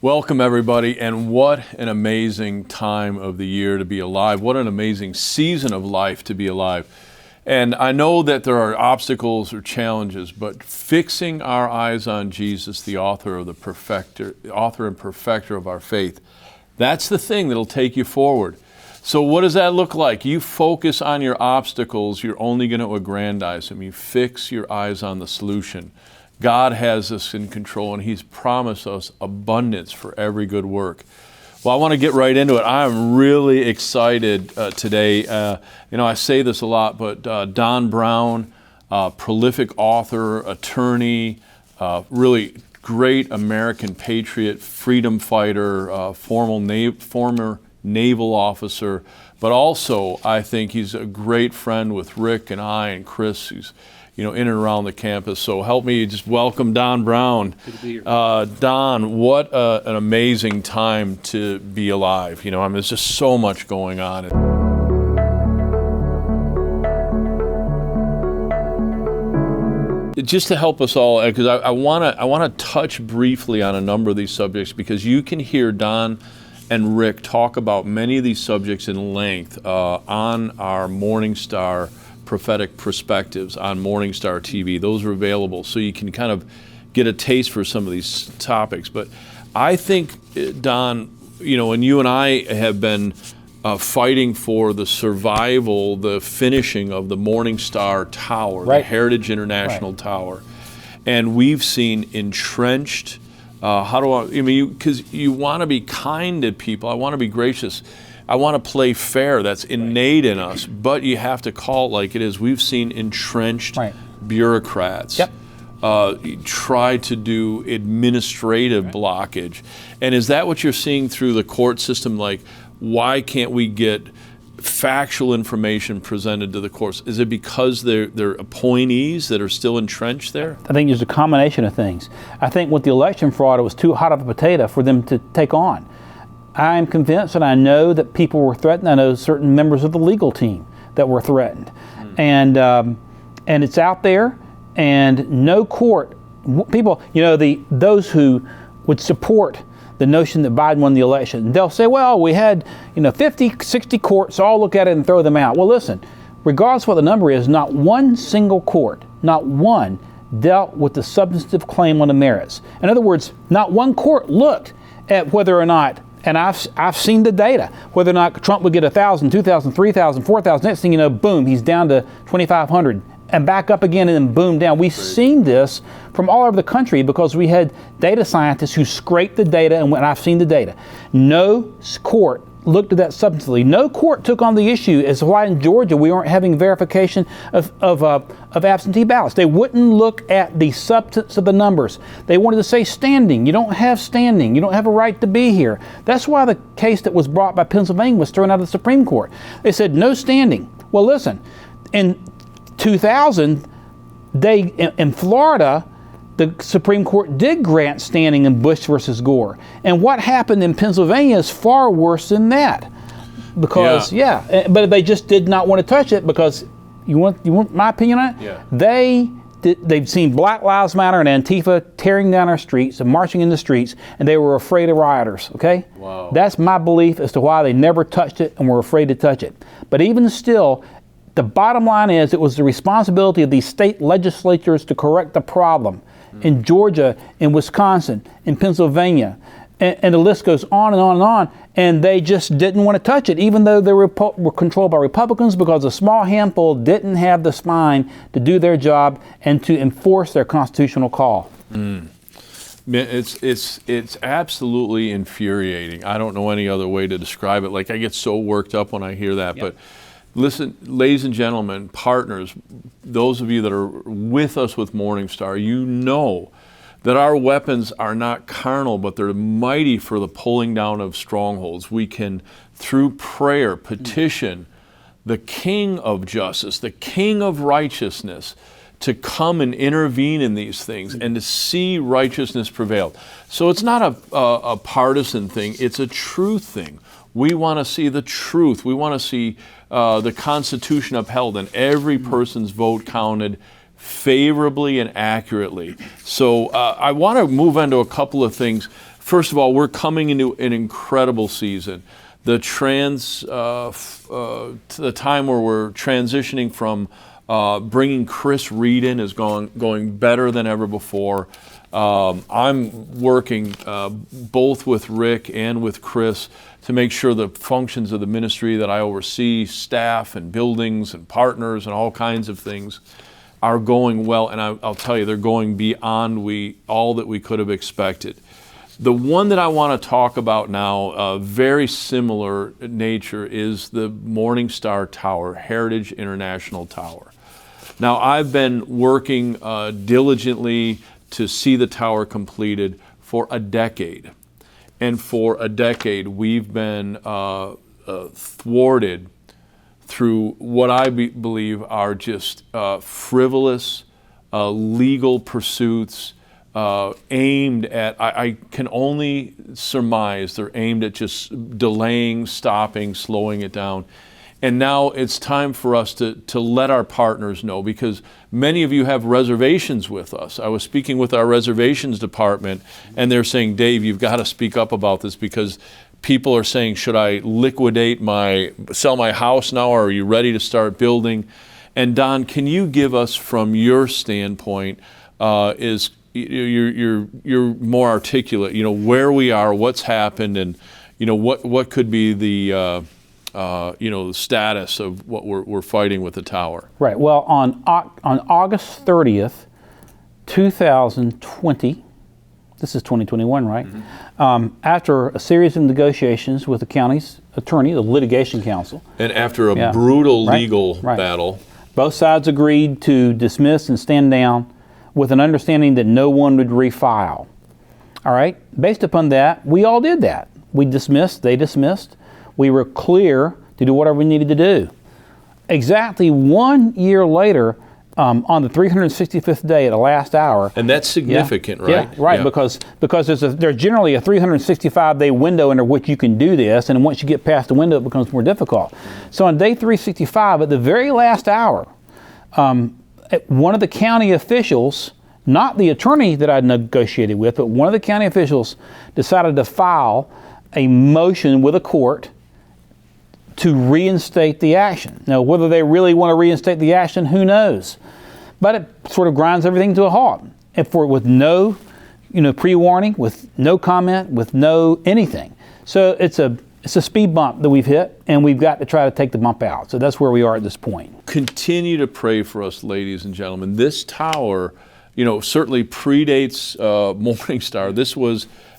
Welcome, everybody, and what an amazing time of the year to be alive. What an amazing season of life to be alive. And I know that there are obstacles or challenges, but fixing our eyes on Jesus, the author and perfecter of our faith, that's the thing that'll take you forward. So what does that look like? You focus on your obstacles, you're only going to aggrandize them. You fix your eyes on the solution. God has us in control, and He's promised us abundance for every good work. Well, I want to get right into it. I'm really excited today. I say this a lot, but Don Brown, prolific author, attorney, really great American patriot, freedom fighter, former naval officer, but also I think he's a great friend with Rick and I and Chris, who's in and around the campus. So help me just welcome Don Brown. Good to be here. Don, what an amazing time to be alive. There's just so much going on. Just to help us all, because I want to touch briefly on a number of these subjects, because you can hear Don and Rick talk about many of these subjects in length on our MorningStar prophetic perspectives on MorningStar TV. Those are available, so you can kind of get a taste for some of these topics. But I think, Don, and you and I have been fighting for the survival, the finishing of the MorningStar Tower, right. The Heritage International Tower. And we've seen entrenched, because you want to be kind to people, I want to be gracious, I want to play fair. That's innate in us, but you have to call it like it is. We've seen entrenched bureaucrats try to do administrative blockage. And is that what you're seeing through the court system? Like, why can't we get factual information presented to the courts? Is it because they're appointees that are still entrenched there? I think there's a combination of things. I think with the election fraud, it was too hot of a potato for them to take on. I'm convinced, and I know that people were threatened. I know certain members of the legal team that were threatened, and it's out there. And no court, people, those who would support the notion that Biden won the election, they'll say, well, we had 50, 60 courts, all look at it and throw them out. Well, listen, regardless of what the number is, not one single court, not one, dealt with the substantive claim on the merits. In other words, not one court looked at whether or not, and I've seen the data, whether or not Trump would get 1,000, 2,000, 3,000, 4,000. Next thing you know, boom, he's down to 2,500 and back up again and then boom down. We've seen this from all over the country because we had data scientists who scraped the data, and I've seen the data. No court looked at that substantively. No court took on the issue as to why in Georgia we aren't having verification of absentee ballots. They wouldn't look at the substance of the numbers. They wanted to say standing. You don't have standing. You don't have a right to be here. That's why the case that was brought by Pennsylvania was thrown out of the Supreme Court. They said no standing. Well, listen, in 2000, in Florida, the Supreme Court did grant standing in Bush versus Gore. And what happened in Pennsylvania is far worse than that. Because, but they just did not want to touch it because, you want my opinion on it? Yeah. They've seen Black Lives Matter and Antifa tearing down our streets and marching in the streets, and they were afraid of rioters, okay? Wow. That's my belief as to why they never touched it and were afraid to touch it. But even still, the bottom line is it was the responsibility of these state legislatures to correct the problem. In Georgia, in Wisconsin, in Pennsylvania, and the list goes on and on and on, and they just didn't want to touch it, even though they were controlled by Republicans, because a small handful didn't have the spine to do their job and to enforce their constitutional call. It's absolutely infuriating. I don't know any other way to describe it. Like, I get so worked up when I hear that, but listen, ladies and gentlemen, partners, those of you that are with us with MorningStar, you know that our weapons are not carnal, but they're mighty for the pulling down of strongholds. We can, through prayer, petition the King of justice, the King of righteousness, to come and intervene in these things and to see righteousness prevail. So it's not a partisan thing, it's a truth thing. We want to see the truth. We want to see the Constitution upheld and every person's vote counted favorably and accurately. So I want to move on to a couple of things. First of all, we're coming into an incredible season. The the time where we're transitioning from bringing Chris Reed in is going better than ever before. I'm working both with Rick and with Chris to make sure the functions of the ministry that I oversee, staff and buildings and partners and all kinds of things, are going well. And I'll tell you, they're going beyond all that we could have expected. The one that I want to talk about now, very similar nature, is the MorningStar Tower, Heritage International Tower. Now, I've been working diligently to see the tower completed for a decade. And for a decade, we've been thwarted through what I believe are just frivolous legal pursuits aimed at, I can only surmise they're aimed at just delaying, stopping, slowing it down. And now it's time for us to let our partners know, because many of you have reservations with us. I was speaking with our reservations department, and they're saying, Dave, you've got to speak up about this, because people are saying, should I sell my house now, or are you ready to start building? And Don, can you give us, from your standpoint, you're more articulate, where we are, what's happened, and what could be the the status of what we're fighting with the tower. Right. Well, on August 30th, 2020, this is 2021, right? Mm-hmm. After a series of negotiations with the county's attorney, the litigation counsel, and after a brutal legal right. battle, both sides agreed to dismiss and stand down, with an understanding that no one would refile. All right? Based upon that, we all did that. We dismissed, they dismissed. We were clear to do whatever we needed to do. Exactly 1 year later, on the 365th day at the last hour. And that's significant, right? Yeah, right, yeah. Because there's generally a 365-day window under which you can do this, and once you get past the window, it becomes more difficult. So on day 365, at the very last hour, one of the county officials, not the attorney that I'd negotiated with, but one of the county officials decided to file a motion with a court to reinstate the action. Now, whether they really want to reinstate the action, who knows? But it sort of grinds everything to a halt. With no, pre-warning, with no comment, with no anything. So it's a speed bump that we've hit, and we've got to try to take the bump out. So that's where we are at this point. Continue to pray for us, ladies and gentlemen. This tower, certainly predates MorningStar.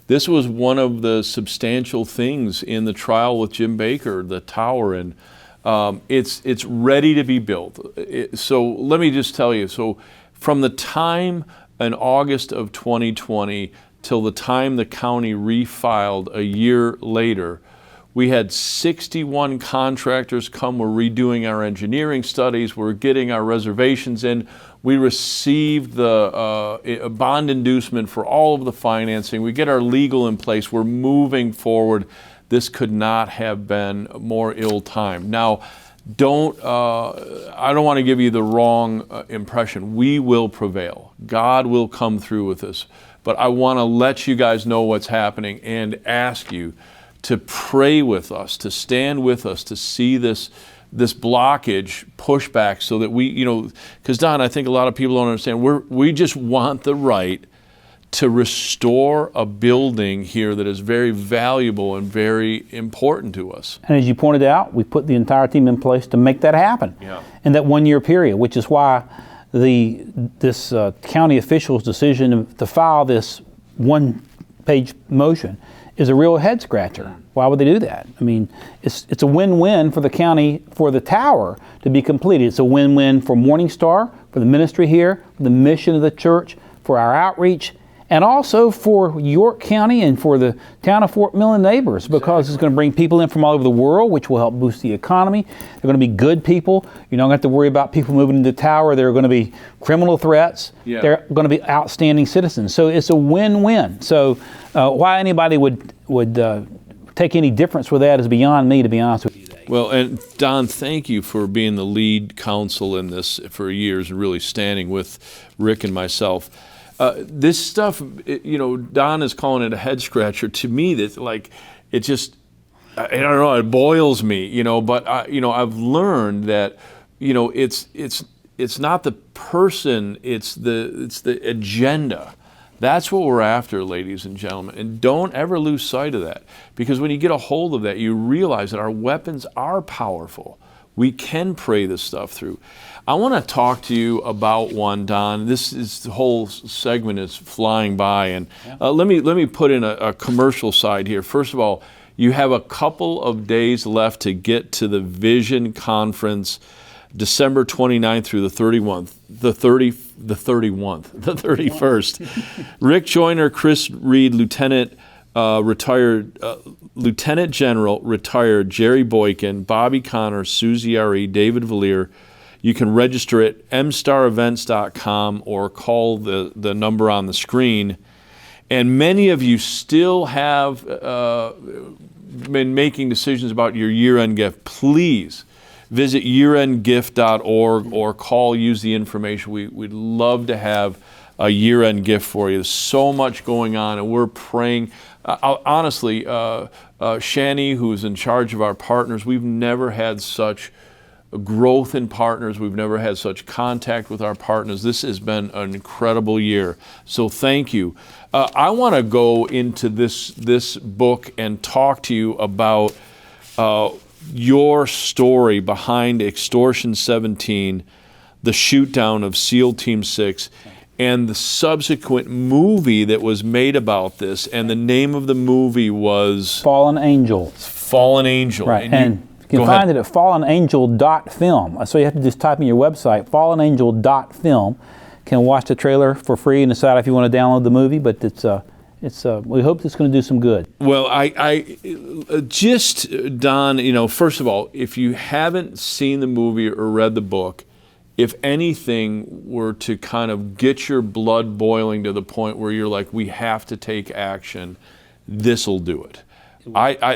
This was one of the substantial things in the trial with Jim Baker, the tower, and it's ready to be built. So let me just tell you, so from the time in August of 2020 till the time the county refiled a year later, we had 61 contractors come. We're redoing our engineering studies. We're getting our reservations in. We received the bond inducement for all of the financing. We get our legal in place. We're moving forward. This could not have been more ill-timed. Now, I don't want to give you the wrong impression. We will prevail. God will come through with this. But I want to let you guys know what's happening and ask you to pray with us, to stand with us, to see this blockage push back, so that we, because Don, I think a lot of people don't understand. We just want the right to restore a building here that is very valuable and very important to us. And as you pointed out, we put the entire team in place to make that happen in that 1 year period, which is why this county official's decision to file this one-page motion is a real head scratcher. Why would they do that? I mean, it's a win-win for the county, for the tower to be completed. It's a win-win for MorningStar, for the ministry here, for the mission of the church, for our outreach, and also for York County and for the town of Fort Mill and neighbors, because it's going to bring people in from all over the world, which will help boost the economy. They're going to be good people. You don't have to worry about people moving into the tower. There are going to be criminal threats. Yeah. They're going to be outstanding citizens. So it's a win-win. So why anybody would take any difference with that is beyond me, to be honest with you. Well, and Don, thank you for being the lead counsel in this for years and really standing with Rick and myself. This stuff, Don is calling it a head scratcher. To me, that like it just, I don't know, it boils me, But I've learned that, it's not the person, it's the agenda. That's what we're after, ladies and gentlemen. And don't ever lose sight of that, because when you get a hold of that, you realize that our weapons are powerful. We can pray this stuff through. I want to talk to you about one, Don. The whole segment is flying by, and let me put in a commercial side here. First of all, you have a couple of days left to get to the Vision Conference, December 29th through the 31st. Rick Joyner, Chris Reed, Lieutenant General, retired Jerry Boykin, Bobby Connor, Susie R.E., David Valier. You can register at mstarevents.com or call the number on the screen. And many of you still have been making decisions about your year-end gift. Please visit yearendgift.org or use the information. We'd love to have a year-end gift for you. There's so much going on, and we're praying. Honestly, Shani, who's in charge of our partners, we've never had such growth in partners. We've never had such contact with our partners. This has been an incredible year. So thank you. I want to go into this book and talk to you about your story behind Extortion 17, the shoot down of SEAL Team 6, and the subsequent movie that was made about this. And the name of the movie was Fallen Angel. Fallen Angel. Right. And you can find it at fallenangel.film. So you have to just type in your website, fallenangel.film. Can watch the trailer for free and decide if you want to download the movie, but we hope it's going to do some good. Well, Don, first of all, if you haven't seen the movie or read the book, if anything were to kind of get your blood boiling to the point where you're like, we have to take action, this'll do it.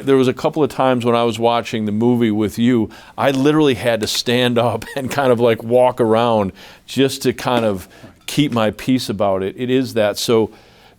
There was a couple of times when I was watching the movie with you, I literally had to stand up and kind of like walk around just to kind of keep my peace about it. It is that. So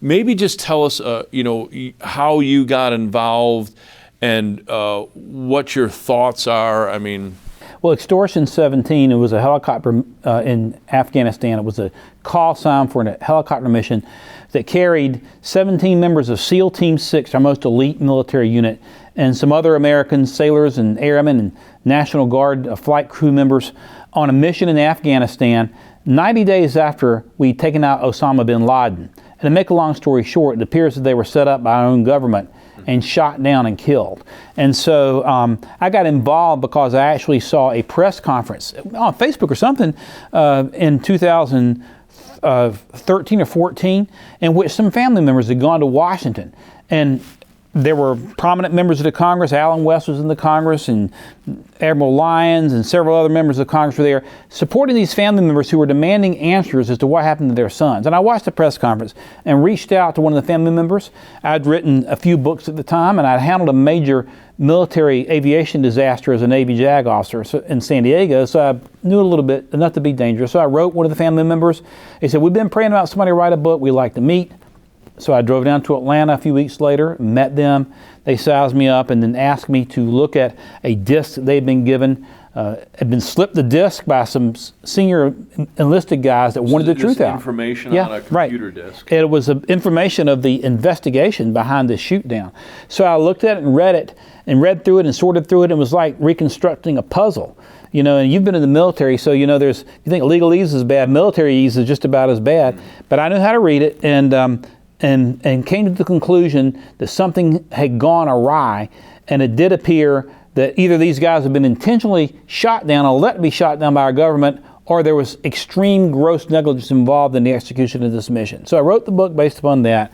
maybe just tell us, how you got involved and what your thoughts are. I mean, well, Extortion 17, it was a helicopter in Afghanistan. It was a call sign for a helicopter mission that carried 17 members of SEAL Team 6, our most elite military unit, and some other American sailors and airmen and National Guard flight crew members on a mission in Afghanistan 90 days after we'd taken out Osama bin Laden. And to make a long story short, it appears that they were set up by our own government and shot down and killed. And so I got involved because I actually saw a press conference on Facebook or something in 2013 or 14 in which some family members had gone to Washington. And there were prominent members of the Congress. Alan West was in the Congress, and Admiral Lyons and several other members of Congress were there supporting these family members who were demanding answers as to what happened to their sons. And I watched the press conference and reached out to one of the family members. I'd written a few books at the time, and I'd handled a major military aviation disaster as a Navy JAG officer in San Diego, so I knew a little bit, enough to be dangerous. So I wrote one of the family members. He said, "We've been praying about somebody to write a book. We'd like to meet." So I drove down to Atlanta a few weeks later, met them. They sized me up and then asked me to look at a disc that they'd been given. Had been slipped the disc by some senior enlisted guys that wanted the truth out. Information on a computer disc. It was information of the investigation behind the shoot down. So I looked at it and read through it and sorted through it, and it was like reconstructing a puzzle. And you've been in the military, so you think legalese is bad, militaryese is just about as bad. But I knew how to read it, and came to the conclusion that something had gone awry, and it did appear that either these guys had been intentionally shot down or let to be shot down by our government, or there was extreme gross negligence involved in the execution of this mission. So I wrote the book based upon that.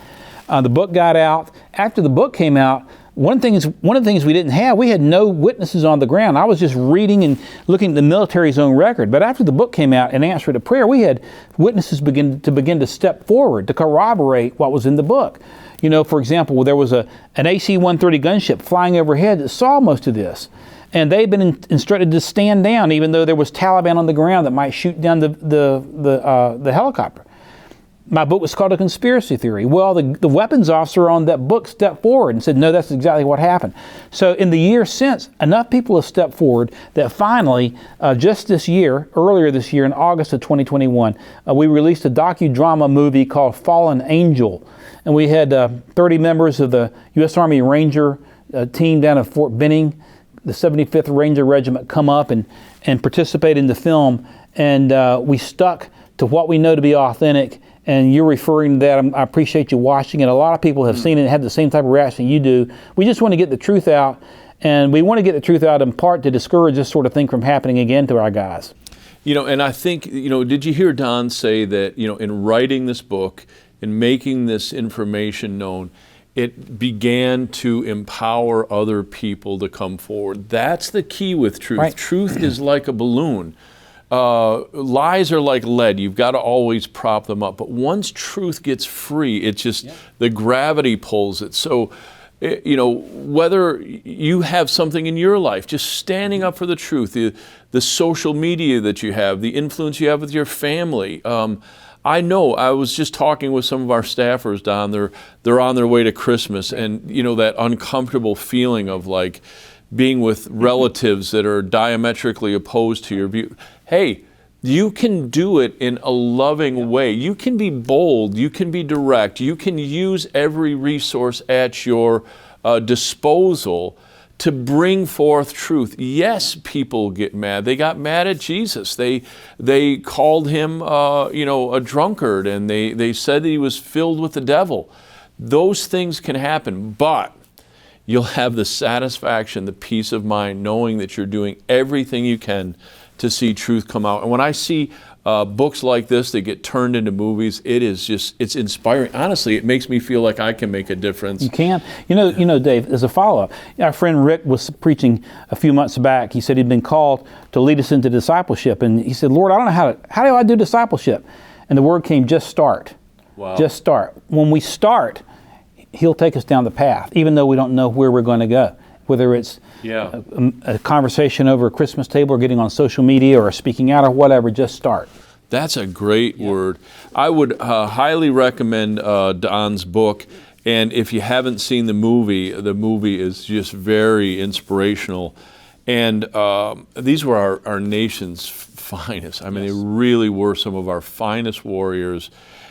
The book got out. After the book came out, one of the things we didn't have, we had no witnesses on the ground. I was just reading and looking at the military's own record. But after the book came out, in answer to prayer, we had witnesses begin to step forward to corroborate what was in the book. For example, there was an AC-130 gunship flying overhead that saw most of this. And they'd been instructed to stand down, even though there was Taliban on the ground that might shoot down the helicopter. my book was called A Conspiracy Theory. Well, the weapons officer on that book stepped forward and said, no, that's exactly what happened. So in the years since, enough people have stepped forward that finally, just this year, earlier this year in August of 2021, we released a docudrama movie called Fallen Angel. And we had 30 members of the U.S. Army Ranger team down at Fort Benning, the 75th Ranger Regiment, come up and participate in the film. And we stuck to what we know to be authentic. And you're referring to that. I appreciate you watching it. A lot of people have seen it and had the same type of reaction you do. We just want to get the truth out. And we want to get the truth out in part to discourage this sort of thing from happening again to our guys. You know, and I think, you know, did you hear Don say that, you know, in writing this book, in making this information known, it began to empower other people to come forward. That's the key with truth. Right. Truth is like a balloon. Lies are like lead. You've got to always prop them up. But once truth gets free, it's just the gravity pulls it. So, you know, whether you have something in your life, just standing up for the truth, the social media that you have, the influence you have with your family. I know I was just talking with some of our staffers, Don. They're on their way to Christmas, and you know that uncomfortable feeling of like being with relatives that are diametrically opposed to your view. Hey, you can do it in a loving way. You can be bold. You can be direct. You can use every resource at your disposal to bring forth truth. Yes, people get mad. They got mad at Jesus. They called him, you know, a drunkard, and they said that he was filled with the devil. Those things can happen, but you'll have the satisfaction, the peace of mind, knowing that you're doing everything you can to see truth come out. And when I see books like this that get turned into movies, it's inspiring. Honestly, it makes me feel like I can make a difference. You can. You know, Dave, as a follow-up, our friend Rick was preaching a few months back. He said he'd been called to lead us into discipleship. And he said, Lord, I don't know how do I do discipleship? And the word came, just start. Wow. Just start. When we start, he'll take us down the path, even though we don't know where we're going to go. Whether it's a conversation over a Christmas table or getting on social media or speaking out or whatever, just start. That's a great word. I would highly recommend Don's book. And if you haven't seen the movie is just very inspirational. And these were our nation's finest. I mean, they really were some of our finest warriors.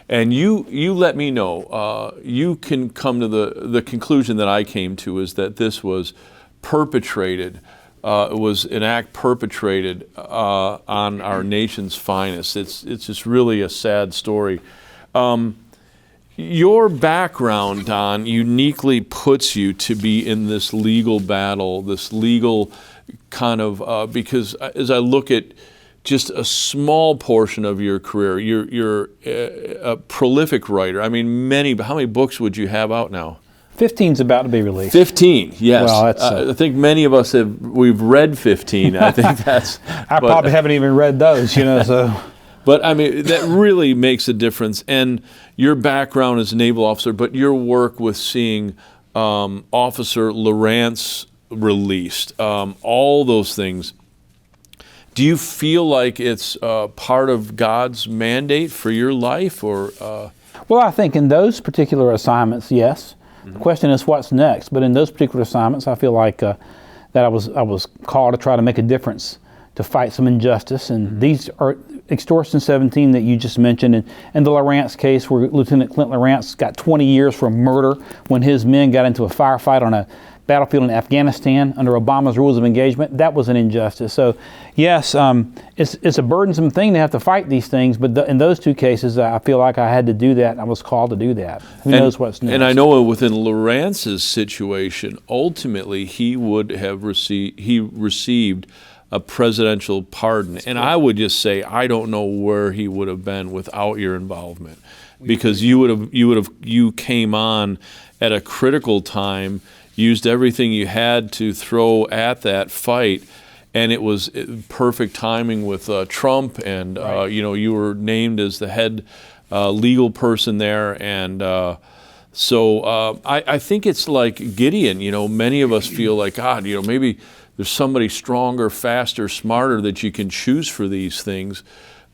And you let me know, you can come to the conclusion that I came to, is that this was perpetrated, it was an act perpetrated on our nation's finest. It's just really a sad story. Your background, Don, uniquely puts you to be in this legal battle, this legal kind of, because as I look at just a small portion of your career, you're a prolific writer. I mean, how many books would you have out now? 15's about to be released. 15, yes. Well, that's, I think many of us we've read 15. I think that's. I probably haven't even read those, you know. So. But I mean, that really makes a difference. And your background as a naval officer, but your work with seeing Officer Lawrence released, all those things. Do you feel like it's part of God's mandate for your life, or? Well, I think in those particular assignments, yes. Mm-hmm. The question is what's next. But in those particular assignments, I feel like that I was called to try to make a difference, to fight some injustice. And these are Extortion 17 that you just mentioned, and the Lawrence case where Lieutenant Clint Lawrence got 20 years for murder when his men got into a firefight on a battlefield in Afghanistan under Obama's rules of engagement. That was an injustice. So, yes, it's a burdensome thing to have to fight these things, but in those two cases, I feel like I had to do that. I was called to do that. Who knows what's next? And I know within Lawrence's situation, ultimately he would have received a presidential pardon. And I would just say, I don't know where he would have been without your involvement, because you came on at a critical time, used everything you had to throw at that fight, and it was perfect timing with Trump, and right. You were named as the head legal person there, and so I think it's like Gideon. Many of us feel like, God, maybe there's somebody stronger, faster, smarter that you can choose for these things.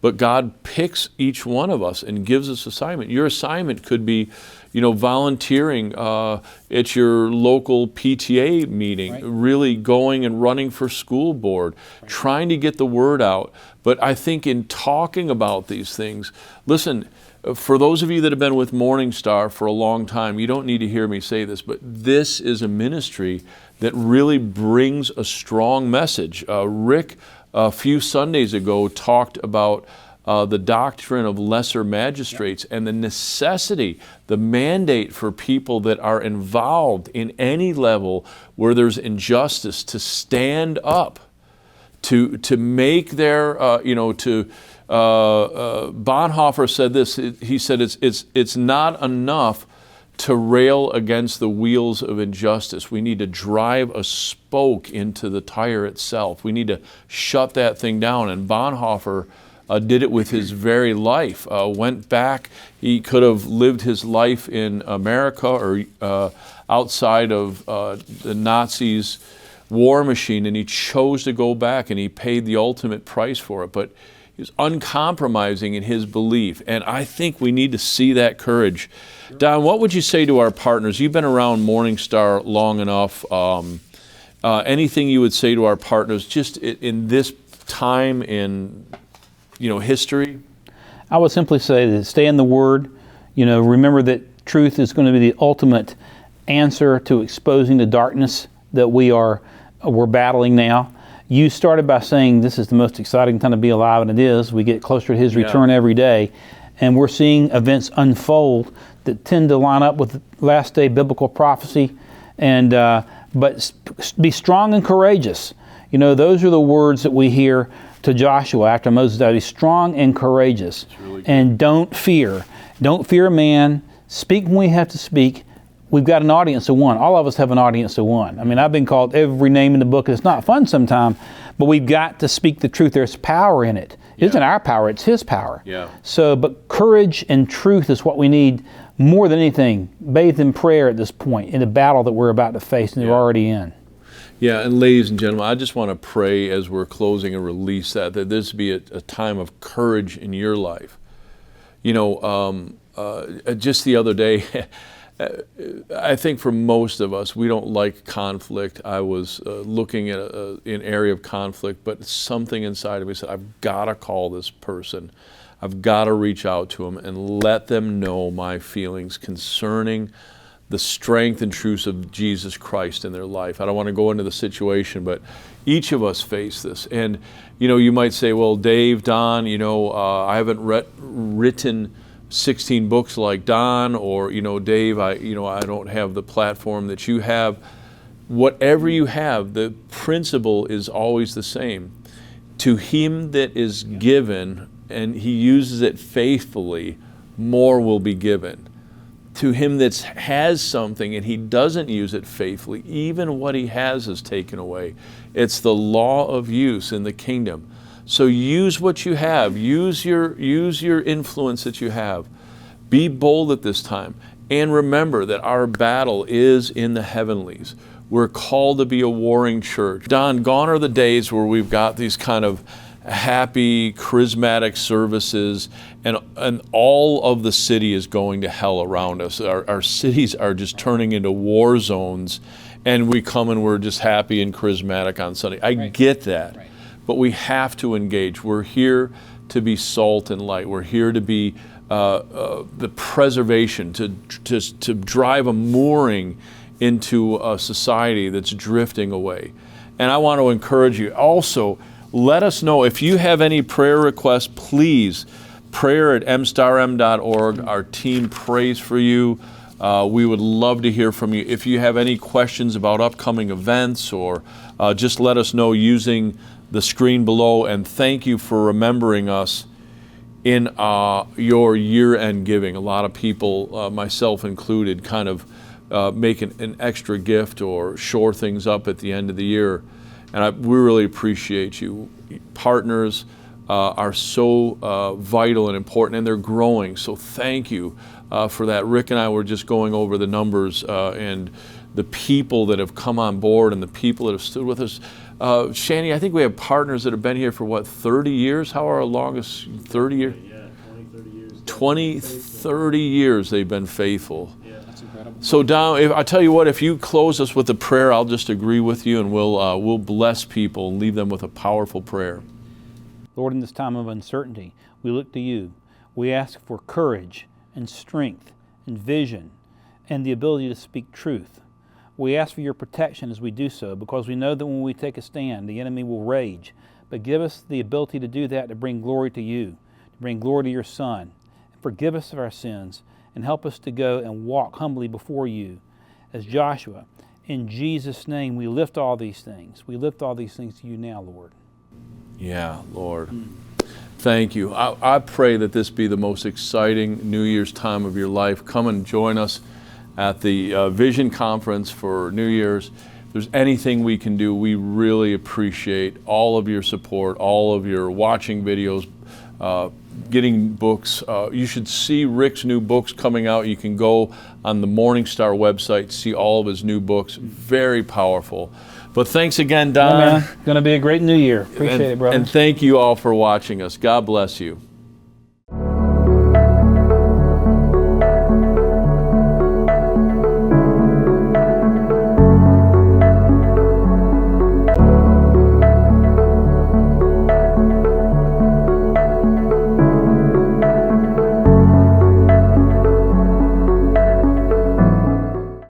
but God picks each one of us and gives us assignment. Your assignment could be, volunteering at your local PTA meeting, really going and running for school board, trying to get the word out. But I think in talking about these things, listen, for those of you that have been with MorningStar for a long time, you don't need to hear me say this, but this is a ministry that really brings a strong message. Rick, a few Sundays ago, talked about the doctrine of lesser magistrates and the necessity, the mandate for people that are involved in any level where there's injustice to stand up, to make their, Bonhoeffer said this. He said it's not enough to rail against the wheels of injustice. We need to drive a spoke into the tire itself. We need to shut that thing down. And Bonhoeffer did it with his very life. Went back. He could have lived his life in America or outside of the Nazis' war machine, and he chose to go back, and he paid the ultimate price for it. But he was uncompromising in his belief, and I think we need to see that courage. Don, what would you say to our partners? You've been around MorningStar long enough. Anything you would say to our partners just in this time in history? I would simply say that stay in the Word. Remember that truth is going to be the ultimate answer to exposing the darkness that we're battling now. You started by saying this is the most exciting time to be alive, and it is. We get closer to His return every day, and we're seeing events unfold that tend to line up with last day biblical prophecy. And but be strong and courageous. Those are the words that we hear to Joshua after Moses died. Be strong and courageous, really, and don't fear. Don't fear man. Speak when we have to speak. We've got an audience of one. All of us have an audience of one. I mean, I've been called every name in the book, and it's not fun sometimes, but we've got to speak the truth. There's power in it. It isn't our power, it's His power. Yeah. So, but courage and truth is what we need more than anything, bathed in prayer at this point, in the battle that we're about to face and we're already in. Yeah, and ladies and gentlemen, I just want to pray as we're closing and release that this be a time of courage in your life. Just the other day, I think for most of us, we don't like conflict. I was looking at an area of conflict, but something inside of me said, I've got to call this person. I've got to reach out to them and let them know my feelings concerning the strength and truth of Jesus Christ in their life. I don't want to go into the situation, but each of us face this. And, you might say, well, Dave, Don, I haven't written 16 books like Don, or Dave, I don't have the platform that you have. Whatever you have, the principle is always the same. To him that is given, and he uses it faithfully, more will be given. To him that has something and he doesn't use it faithfully, even what he has is taken away. It's the law of use in the kingdom. So use what you have. Use your influence that you have. Be bold at this time. And remember that our battle is in the heavenlies. We're called to be a warring church. Don, gone are the days where we've got these kind of happy, charismatic services, and all of the city is going to hell around us. Our cities are just turning into war zones, and we come and we're just happy and charismatic on Sunday. I get that. Right. But we have to engage. We're here to be salt and light. We're here to be the preservation, to drive a mooring into a society that's drifting away. And I want to encourage you also, let us know if you have any prayer requests. Please, prayer@mstarm.org. Our team prays for you. We would love to hear from you. If you have any questions about upcoming events, or just let us know using the screen below. And thank you for remembering us in your year-end giving. A lot of people, myself included, kind of make an extra gift or shore things up at the end of the year. And we really appreciate you. Partners are so vital and important, and they're growing. So thank you for that. Rick and I were just going over the numbers and the people that have come on board and the people that have stood with us. Shani, I think we have partners that have been here for what, 30 years? How are our longest 30 years? Yeah, 20, 30 years. 20, 30 years they've been faithful. Yeah, that's incredible. So Don, I tell you what, if you close us with a prayer, I'll just agree with you, and we'll bless people and leave them with a powerful prayer. Lord, in this time of uncertainty, we look to you. We ask for courage and strength and vision and the ability to speak truth. We ask for your protection as we do so, because we know that when we take a stand, the enemy will rage. But give us the ability to do that, to bring glory to you, to bring glory to your Son. Forgive us of our sins, and help us to go and walk humbly before you as Joshua. In Jesus' name, we lift all these things. We lift all these things to you now, Lord. Yeah, Lord. Thank you. I pray that this be the most exciting New Year's time of your life. Come and join us at the Vision Conference for New Year's. If there's anything we can do, we really appreciate all of your support, all of your watching videos, getting books. You should see Rick's new books coming out. You can go on the MorningStar website, see all of his new books. Very powerful. But thanks again, Don. Yeah, man. Going to be a great new year. Appreciate it, brother. And thank you all for watching us. God bless you.